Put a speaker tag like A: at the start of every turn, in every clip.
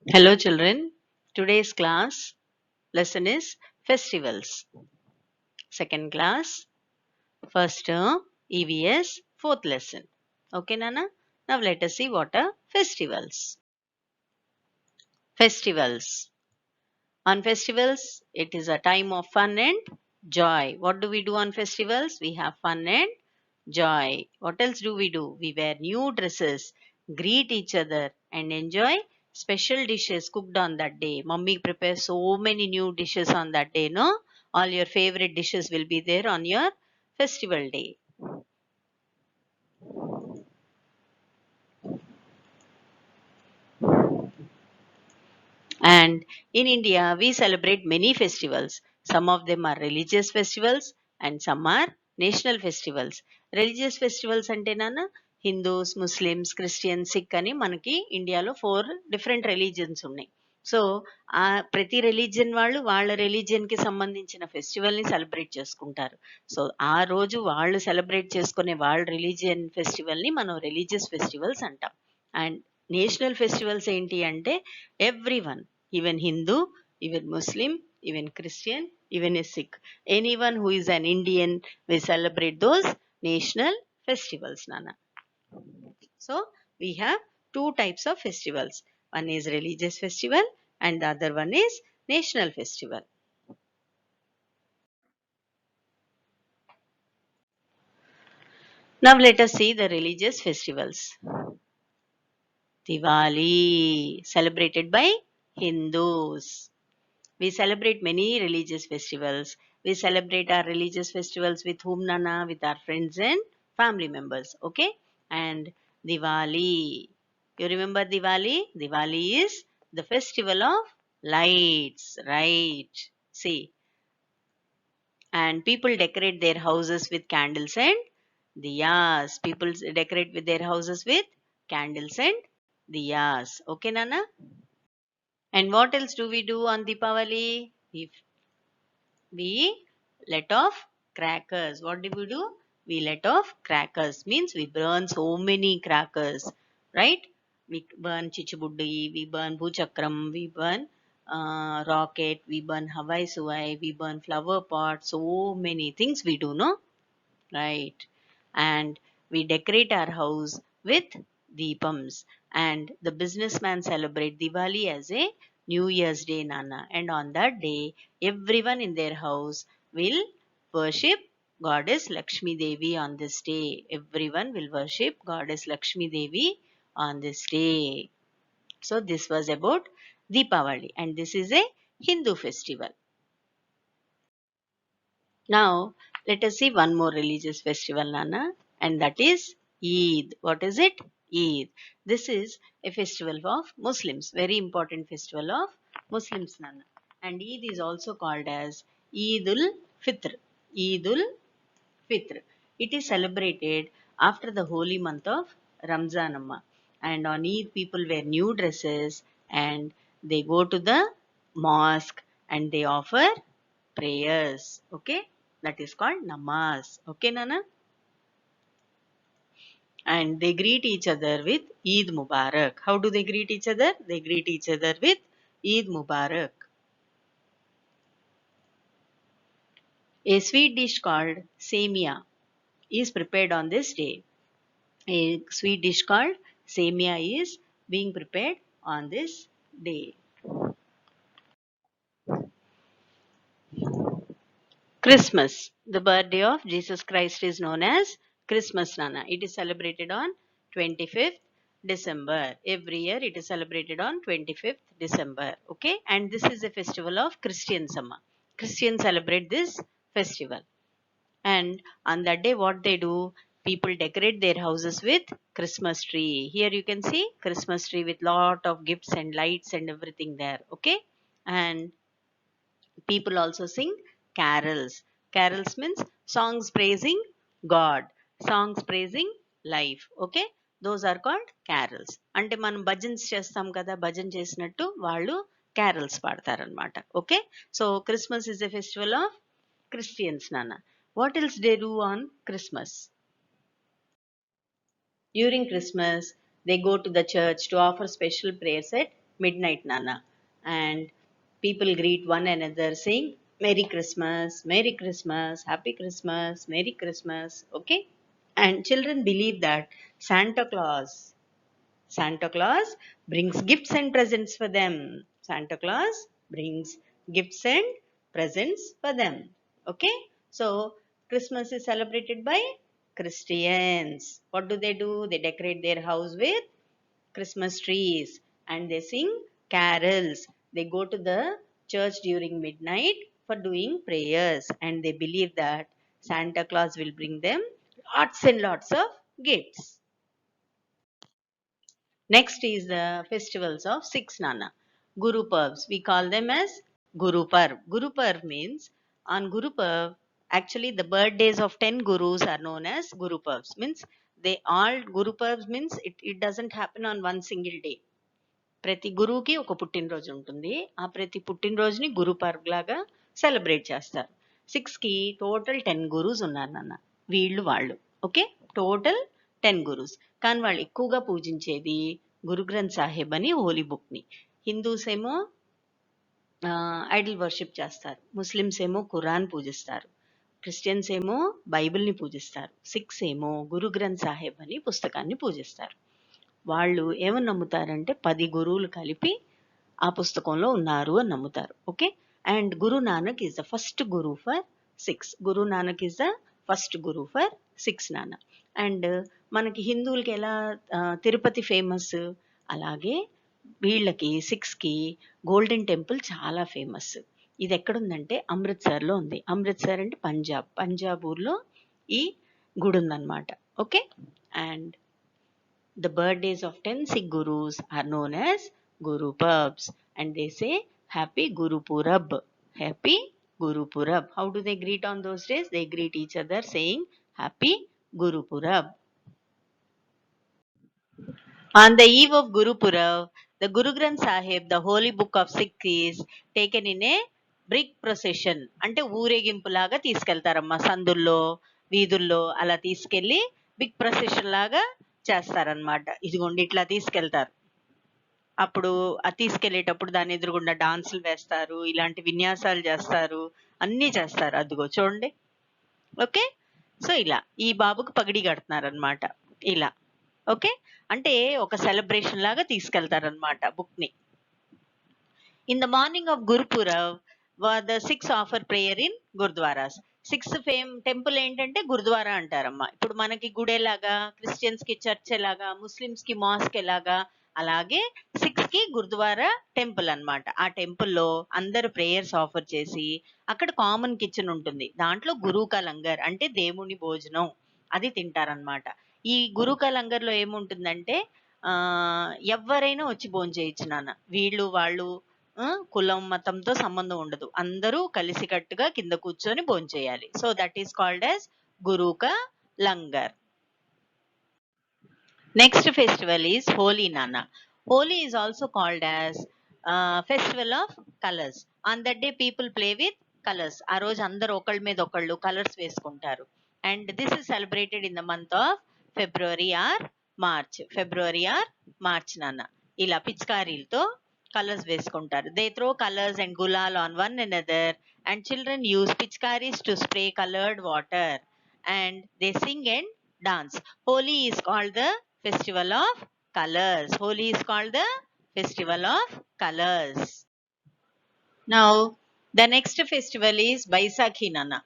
A: Hello, children. Today's class lesson is festivals. Second class, first term, EVS, fourth lesson. Okay, Nana? Now let us see what are festivals. Festivals. On festivals, it is a time of fun and joy. What do we do on festivals? We have fun and joy. What else do we do? We wear new dresses, greet each other, and enjoy special dishes cooked on that day. Mummy prepares so many new dishes on that day, no? All your favorite dishes will be there on your festival day. And in India, we celebrate many festivals. Some of them are religious festivals and some are national festivals. Religious festivals అంటే నాన్న Hindus Muslims Christian sick అని మనకి ఇండియాలో 4 different religions ఉన్నాయి. So ఆ ప్రతి religion వాళ్ళు వాళ్ళ రిలీజియన్ కి సంబంధించిన ఫెస్టివల్ ని సెలబ్రేట్ చేసుకుంటారు. సో ఆ రోజు వాళ్ళు సెలబ్రేట్ చేసుకునే వాళ్ళ రిలీజియన్ ఫెస్టివల్ ని మనం రిలీజియస్ ఫెస్టివల్స్ అంటాం. అండ్ నేషనల్ ఫెస్టివల్స్ ఏంటి అంటే everyone, even Hindu, even Muslim, even Christian, even a Sikh, anyone who is an Indian will celebrate those national festivals, Nana. So we have two types of festivals. One is religious festival and the other one is national festival. Now let us see the religious festivals. Diwali, celebrated by Hindus. We celebrate many religious festivals. We celebrate our religious festivals with whom, Nana? With our friends and family members. Okay? And Diwali. You remember Diwali? Diwali is the festival of lights, right? See, and people decorate their houses with candles and diyas. People decorate with their houses with candles and diyas. Okay, Nana? And what else do we do on Deepavali? We let off crackers. What do we do? We let off crackers. Means we burn so many crackers, right? We burn chichibuddi, we burn bhuchakram, we burn rocket, we burn Hawaii Suwai, we burn flower pot. So many things we do, no? Right. And we decorate our house with deepams. And the businessman celebrate Diwali as a New Year's Day, Nana. And on that day, everyone in their house will worship Goddess Lakshmi Devi on this day. Everyone will worship Goddess Lakshmi Devi on this day. So this was about Deepavali, and this is a Hindu festival. Now, let us see one more religious festival, Nana, and that is Eid. What is it? Eid. This is a festival of Muslims, very important festival of Muslims, Nana. And Eid is also called as Eid ul Fitr. Eid ul Fitr. It is celebrated after the holy month of Ramzan Amma. And on Eid, people wear new dresses and they go to the mosque and they offer prayers. Okay, that is called namaz. Okay, Nana? And they greet each other with Eid Mubarak. How do they greet each other? They greet each other with Eid Mubarak. A sweet dish called semia is prepared on this day. A sweet dish called semia is being prepared on this day. Christmas, the birthday of Jesus Christ, is known as Christmas, Nana. It is celebrated on 25th December. Every year it is celebrated on 25th December. Okay, and this is a festival of Christian summer. Christians celebrate this festival. And on that day, what they do, people decorate their houses with Christmas tree. Here you can see Christmas tree with lot of gifts and lights and everything there. Okay, and people also sing carols. Carols means songs praising God, songs praising life. Okay, those are called carols. అంటే మనం bhajans చేస్తాం కదా, భజన చేసినట్టు వాళ్ళు carols పాడతారనమాట. Okay, so Christmas is a festival of Christians, నాన్న. What else they do on Christmas? During Christmas, they go to the church to offer special prayers at midnight, Nana. And people greet one another saying, Merry Christmas, Merry Christmas, Happy Christmas, Merry Christmas. Okay? And children believe that Santa Claus Santa Claus brings gifts and presents for them. Santa Claus brings gifts and presents for them. Okay? So, Christmas is celebrated by Christians. What do? They decorate their house with Christmas trees and they sing carols. They go to the church during midnight for doing prayers and they believe that Santa Claus will bring them lots and lots of gifts. Next is the festivals of six Nana. Guru Purvs. We call them as Guru Parv. Guru Parv means on Guru Parv, actually the birthdays of 10 Gurus are known as Guru Purvs. Means they all, Guru Purvs means it doesn't happen on one single day. ప్రతి గురువుకి ఒక పుట్టినరోజు ఉంటుంది. ఆ ప్రతి పుట్టినరోజుని గురు పర్వ్ లాగా celebrate చేస్తారు. 6కి టోటల్ 10 గురూస్ ఉన్నారు నాన్న. వీళ్ళు వాళ్ళు. Okay, total 10 gurus. కానీ వాళ్ళు ఎక్కువగా పూజించేది గురు గ్రంథ్ సాహెబ్ అని హోలీ బుక్ని. హిందూస్ ఏమో ఐడల్ వర్షిప్ చేస్తారు, ముస్లిమ్స్ ఏమో ఖురాన్ పూజిస్తారు, క్రిస్టియన్స్ ఏమో బైబిల్ని పూజిస్తారు, సిక్స్ ఏమో గురు గ్రంథ్ సాహెబ్ అని పుస్తకాన్ని పూజిస్తారు. వాళ్ళు ఏమని నమ్ముతారంటే 10 గురువులు కలిపి ఆ పుస్తకంలో ఉన్నారు అని నమ్ముతారు. Okay, and Guru Nanak is the first Guru for 6. Guru Nanak is the first Guru for 6 నాన్న. అండ్ మనకి హిందువులకి ఎలా తిరుపతి ఫేమస్, అలాగే వీళ్ళకి 6కి గోల్డెన్ టెంపుల్ చాలా ఫేమస్. ఇది ఎక్కడుందంటే అమృత్సర్లో ఉంది. అమృత్సర్ అంటే పంజాబ్ ఊర్లో ఈ గుడి ఉందన్నమాట. Okay, and the birthdays of 10 Sikh Gurus are known as Guru Purvs and they say Happy Guru Purab. Happy Guru Purab. How do they greet on those days? They greet each other saying Happy Guru Purab. On the eve of Guru Purab, the Guru Granth Sahib, the holy book of Sikh, is taken in a brick procession. అంటే ఊరేగింపులాగా తీసుకెళ్తారమ్మా, సందుల్లో వీధుల్లో అలా తీసుకెళ్ళి big procession లాగా చేస్తారనమాట. ఇదిగోండి ఇట్లా తీసుకెళ్తారు. అప్పుడు ఆ తీసుకెళ్లేటప్పుడు దాని ఎదురుగుండా డాన్సులు వేస్తారు, ఇలాంటి విన్యాసాలు చేస్తారు, అన్నీ చేస్తారు. అదిగో చూడండి. ఓకే, సో ఇలా ఈ బాబుకు పగిడి కడుతున్నారనమాట ఇలా. ఓకే, అంటే ఒక సెలబ్రేషన్ లాగా తీసుకెళ్తారనమాట బుక్ ని. In the morning of Gurpurab the 6 offer prayer in gurdwaras. 6th temple ఏంటంటే గురుద్వారా అంటారమ్మా. ఇప్పుడు మనకి గుడి ఎలాగా, క్రిస్టియన్స్ కి చర్చ్ ఎలాగా, ముస్లిమ్స్ కి మాస్క్ ఎలాగా, అలాగే 6కి గురుద్వారా టెంపుల్ అన్నమాట. ఆ టెంపుల్లో అందరు ప్రేయర్స్ ఆఫర్ చేసి అక్కడ కామన్ కిచెన్ ఉంటుంది. దాంట్లో గురుకా లంగర్ అంటే దేవుని భోజనం అది తింటారనమాట. ఈ గురుకా లంగర్ లో ఏముంటుందంటే ఎవరైనా వచ్చి భోంచేయచ్చు నాన్న. వీళ్ళు వాళ్ళు కులం మతంతో సంబంధం ఉండదు, అందరూ కలిసికట్టుగా కింద కూర్చొని భోంచేయాలి. So that is called as గురుకా langar. Next festival is Holi Nana. Holi is also called as festival of colors. On that day people play with colors. ఆ రోజు అందరూ ఒకళ్ళ మీద ఒకళ్ళు కలర్స్ వేసుకుంటారు. And this is celebrated in the month of February or March. February or March Nana. ఇలా పిచ్కారీలతో colours వేసుకుంటారు. They throw colors and gulal on one another and children use pichkaris to spray colored water and they sing and dance. Holi is called the festival of colors. Holi is called the festival of colors. Now, the next festival is Baisakhi Nana.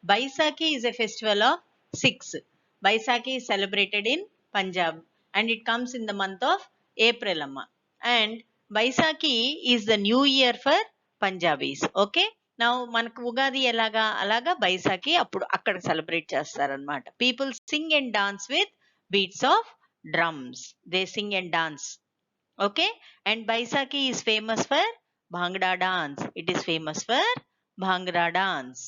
A: Baisakhi is a festival of 6. Baisakhi is celebrated in Punjab and it comes in the month of April Amma. And Baisakhi is the new year for Punjabis. Okay? Now, మనకు ఉగాది ఎలాగా అలాగా బైసాఖి అప్పుడు అక్కడ celebrate చేస్తారనమాట. People Singh and dance with beats of drums. They sing and dance. Okay, and Baisakhi is famous for Bhangra dance. It is famous for Bhangra dance.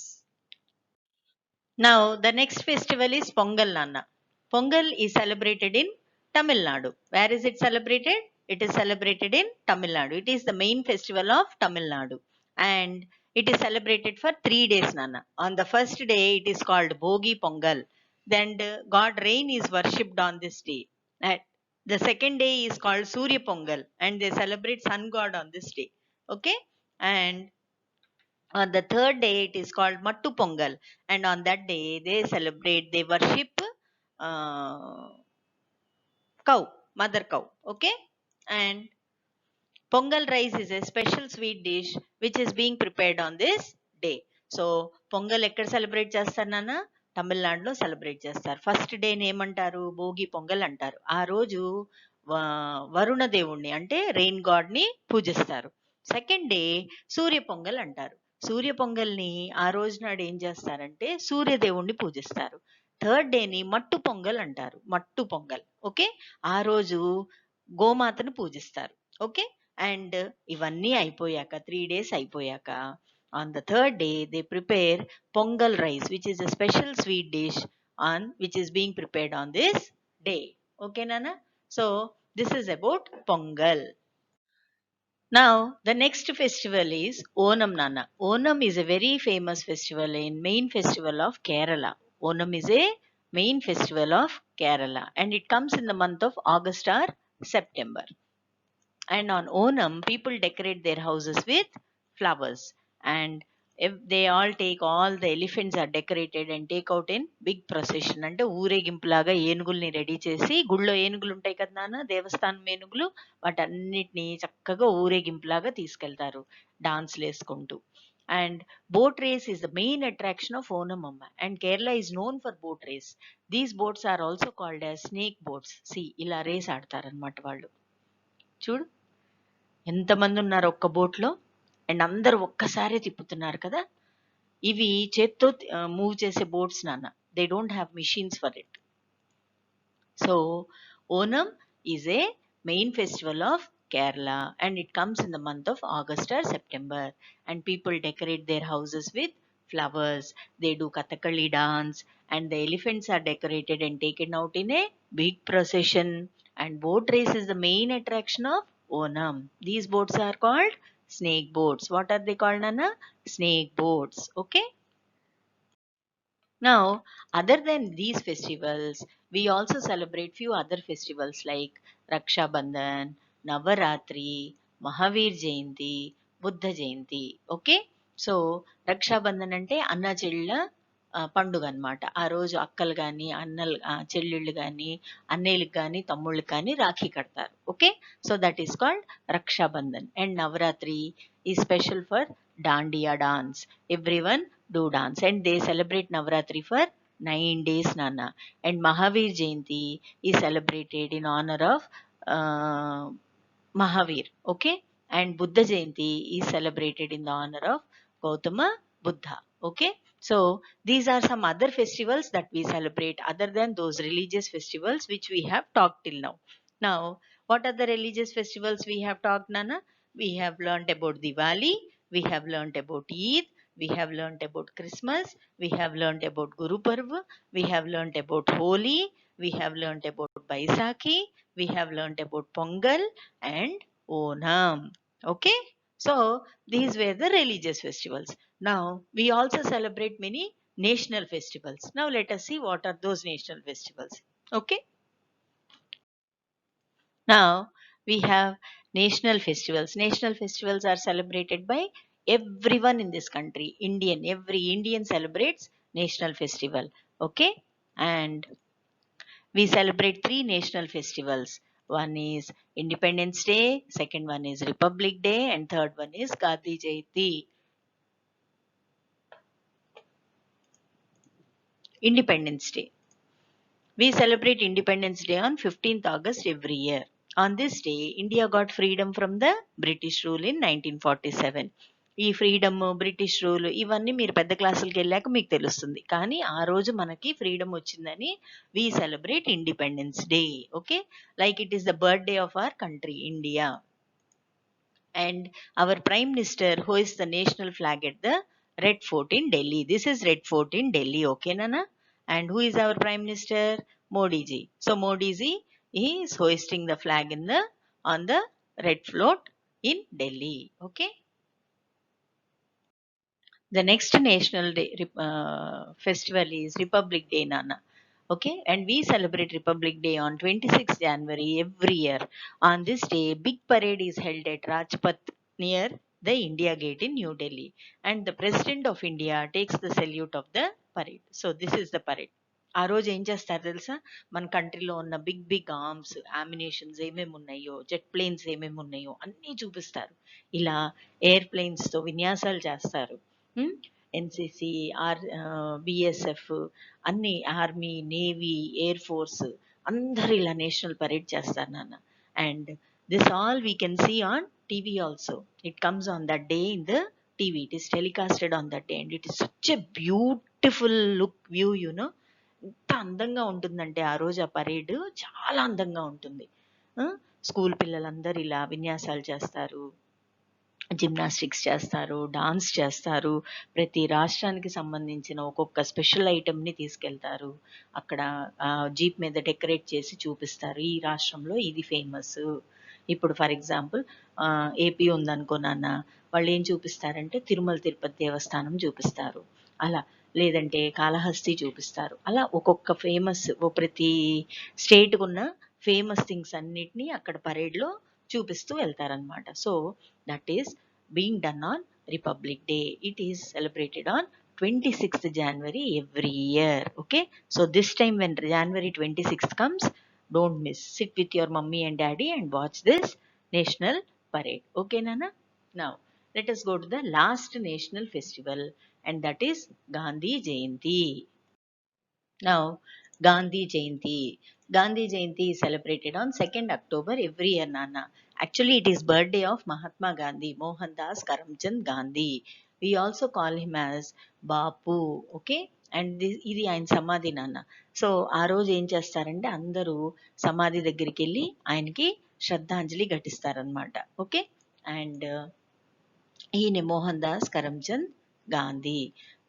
A: Now the next festival is Pongal Nana. Pongal is celebrated in Tamil Nadu. Where is it celebrated? It is celebrated in Tamil Nadu. It is the main festival of Tamil Nadu and it is celebrated for 3 days Nana. On the first day it is called Bogi Pongal. Then God rain is worshipped on this day. The second day is called Surya Pongal, and they celebrate sun god on this day. Okay, and on the third day it is called Mattu Pongal, and on that day they worship uh, cow, mother cow. Okay, and Pongal rice is a special sweet dish which is being prepared on this day. So pongal ఎక్కడ celebrate చేస్తారు నాన్న? తమిళనాడులో celebrate చేస్తారు. First day ఏమంటారు? భోగి పొంగల్ అంటారు. ఆ రోజు వరుణ దేవుణ్ణి అంటే రెయిన్ గాడ్ ని పూజిస్తారు. సెకండ్ డే సూర్య పొంగల్ అంటారు. సూర్య పొంగల్ని ఆ రోజు నాడు ఏం చేస్తారంటే సూర్యదేవుణ్ణి పూజిస్తారు. థర్డ్ డేని మట్టు పొంగల్ అంటారు. మట్టు పొంగల్. ఓకే, ఆ రోజు గోమాతను పూజిస్తారు. ఓకే, అండ్ ఇవన్నీ అయిపోయాక 3 days అయిపోయాక on the third day they prepare Pongal rice which is a special sweet dish on which is being prepared on this day. Okay నాన్న, so this is about Pongal. Now the next festival is Onam Nana. Onam is a very famous festival in main festival of Kerala. Onam is a main festival of Kerala and it comes in the month of August or September. And on Onam, people decorate their houses with flowers. And if they all take all the elephants are decorated and take out in big procession. అంటే ఊరేగింపులాగా ఏనుగుల్ని ready చేసి, గుళ్ళో ఏనుగులు ఉంటాయి కదా నాన్న, దేవస్థానం ఏనుగులు, వాటన్నిటిని చక్కగా ఊరేగింపులాగా తీసుకెళ్తారు డాన్స్లు వేసుకుంటూ. And boat race is the main attraction of Onam Amma. And Kerala is known for boat race. These boats are also called as snake boats. See, ఇలా రేస్ ఆడతారనమాట వాళ్ళు. చూడు ఎంతమంది ఉన్నారు ఒక్క బోట్లో, అండ్ అందరు ఒక్కసారే తిప్పుతున్నారు కదా. ఇవి చేత్తో మూవ్ చేసే బోట్స్ నాన్న. They don't have machines for it. So Onam is a main festival of Kerala and it comes in the month of August or September, and people decorate their houses with flowers. They do Kathakali dance and the elephants are decorated and taken out in a big procession, and boat race is the main attraction of Onam. These boats are called snake boats. What are they called, Nana? Snake boats. Okay. Now, other than these festivals, we also celebrate few other festivals like Raksha Bandhan, Navaratri, Mahavir Jayanti, Buddha Jayanti. Okay? So, Raksha Bandhan అంటే అన్న చెల్లెళ్ళ పండుగ అనమాట. ఆ రోజు అక్కలు కానీ అన్నలు చెల్లెళ్ళు కానీ అన్నయ్యలకు కానీ తమ్ముళ్ళకి కానీ రాఖీ కడతారు. Okay, so that is called Raksha Bandhan. And Navratri ఈ special for Dandiya dance. Everyone do dance and they celebrate Navratri for 9 days, Nana. And Mahavir Jayanti is celebrated in honor of Mahavir. Okay, and Buddha Jayanti is celebrated in the honor of Gautama Buddha. Okay, so these are some other festivals that we celebrate other than those religious festivals which we have talked till now. Now, what are the religious festivals we have talked, Nana? We have learned about Diwali, we have learned about Eid, we have learned about Christmas, we have learned about Guru Parva, we have learned about Holi, we have learned about Baisakhi, we have learned about Pongal and Onam. Okay, so these were the religious festivals. Now we also celebrate many national festivals. Now let us see what are those national festivals. Okay, now we have national festivals. National festivals are celebrated by everyone in this country. Indian, every Indian celebrates national festival. Okay, and we celebrate three national festivals. One is Independence Day, second one is Republic Day, and third one is Gandhi Jayanti. Independence Day. We celebrate Independence Day on 15th August every year. On this day, India got freedom from the British rule in 1947. ఈ freedom, British rule ఇవన్నీ మీరు పెద్ద క్లాసులకి వెళ్ళాక మీకు తెలుస్తుంది. కానీ ఆ రోజు మనకి ఫ్రీడమ్ వచ్చిందని we celebrate Independence Day. Okay, like it is the birthday of our country, India. And our Prime Minister hoists the national flag at the Red Fort in Delhi. This is Red Fort in Delhi. Okay, Nana? And who is our Prime Minister? Modi ji. So Modi ji is hoisting the flag on the Red Fort in Delhi. Okay. The next national day, festival is Republic Day, Nana. Okay, and we celebrate Republic Day on 26th January every year. On this day, big parade is held at Rajpath near the India Gate in New Delhi, and the President of India takes the salute of the parade. So this is the parade. ఆ రోజు ఏం చేస్తారు తెలుసా, మన కంట్రీలో ఉన్న big big arms, ammunitions ఏమేమి ఉన్నాయో, జెట్ ప్లేన్స్ ఏమేమి ఉన్నాయో అన్నీ చూపిస్తారు. ఇలా ఎయిర్ ప్లేన్స్తో విన్యాసాలు చేస్తారు. ఎన్సిసి, బిఎస్ఎఫ్, అన్ని ఆర్మీ, నేవీ, ఎయిర్ ఫోర్స్ అందరు ఇలా నేషనల్ పరేడ్ చేస్తారు నాన్న. And this all we can see on TV also. It comes on that day in the TV. It is telecasted on that day and it is such a beautiful look view. You know, ఎంత అందంగా ఉంటుందంటే ఆ రోజు ఆ parade చాలా అందంగా ఉంటుంది. School పిల్లలందరూ ఇలా విన్యాసాలు చేస్తారు, జిమ్నాస్టిక్స్ చేస్తారు, డాన్స్ చేస్తారు. ప్రతి రాష్ట్రానికి సంబంధించిన ఒక్కొక్క స్పెషల్ ఐటెంని తీసుకెళ్తారు. అక్కడ జీప్ మీద డెకరేట్ చేసి చూపిస్తారు, ఈ రాష్ట్రంలో ఇది ఫేమస్. ఇప్పుడు ఫర్ ఎగ్జాంపుల్ ఏపీ ఉందనుకో నాన్న, వాళ్ళు ఏం చూపిస్తారంటే తిరుమల తిరుపతి దేవస్థానం చూపిస్తారు, అలా లేదంటే కాళహస్తి చూపిస్తారు. అలా ఒక్కొక్క ఫేమస్, ప్రతి స్టేట్కు ఉన్న ఫేమస్ థింగ్స్ అన్నిటినీ అక్కడ పరేడ్లో చూపిస్తూ వెళ్తారనమాట. So that is being done on Republic Day. It is celebrated on 26th January every year. Okay, so this time when January 26th comes, don't miss. Sit with your mummy and daddy and watch this national parade. Okay Nana? Now let us go to the last national festival, and that is Gandhi Jayanti. Now Gandhi Jayanti. Gandhi Jayanti is celebrated on 2nd October every year, Nana. Actually, it is birthday of Mahatma Gandhi, Mohandas Karamchand Gandhi. We also call him as Bapu. Okay, and ఇది ఆయన సమాధి నాన్న. So ఆ రోజు ఏం చేస్తారంటే అందరూ సమాధి దగ్గరికి వెళ్ళి ఆయనకి శ్రద్ధాంజలి ఘటిస్తారనమాట. ఓకే, అండ్ ఈయన మోహన్ దాస్ కరమ్చంద్ గాంధీ.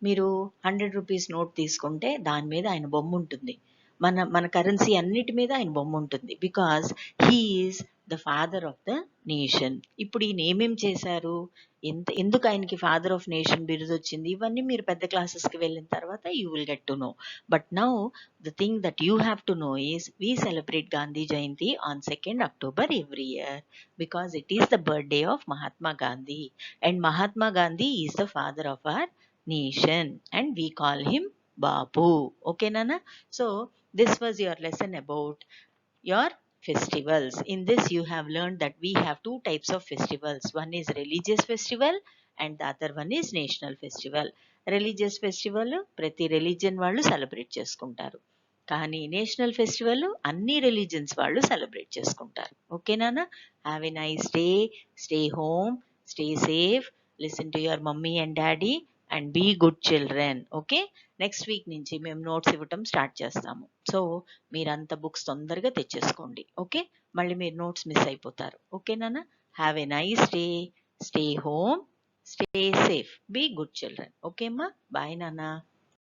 A: మీరు 100 రూపీస్ నోట్ తీసుకుంటే దాని మీద ఆయన బొమ్మ ఉంటుంది. మన కరెన్సీ అన్నిటి మీద ఆయన బొమ్మ ఉంటుంది. Because he is the father of the nation. ఇప్పుడు ఈయన ఏమేం చేశారు, ఎందుకు ఆయనకి ఫాదర్ ఆఫ్ నేషన్ బిరుదు వచ్చింది, ఇవన్నీ మీరు పెద్ద క్లాసెస్కి వెళ్ళిన తర్వాత you will get to know. But now the thing that you have to know is we celebrate Gandhi Jayanti on 2nd October every year because it is the birthday of Mahatma Gandhi, and Mahatma Gandhi is the father of our nation and we call him Bapu. Okay Nana? So this was your lesson about your festivals. In this you have learned that we have two types of festivals. One is religious festival and the other one is national festival. Religious festival ప్రతి religion వాళ్ళు celebrate చేసుకుంటారు, కానీ national festival అన్ని religions వాళ్ళు celebrate చేసుకుంటారు. ఓకేనా? Have a nice day, stay home, stay safe, listen to your mummy and daddy and be good children. Okay, next week నుంచి మేము నోట్స్ ఇవ్వటం స్టార్ట్ చేస్తాము. సో మీరంతా బుక్స్ తొందరగా తెచ్చేసుకోండి. ఓకే, మళ్ళీ మీరు నోట్స్ మిస్ అయిపోతారు. ఓకేనా? Have a nice day, stay home, stay safe, be good children. Okay అమ్మా, బాయ్ నాన్న.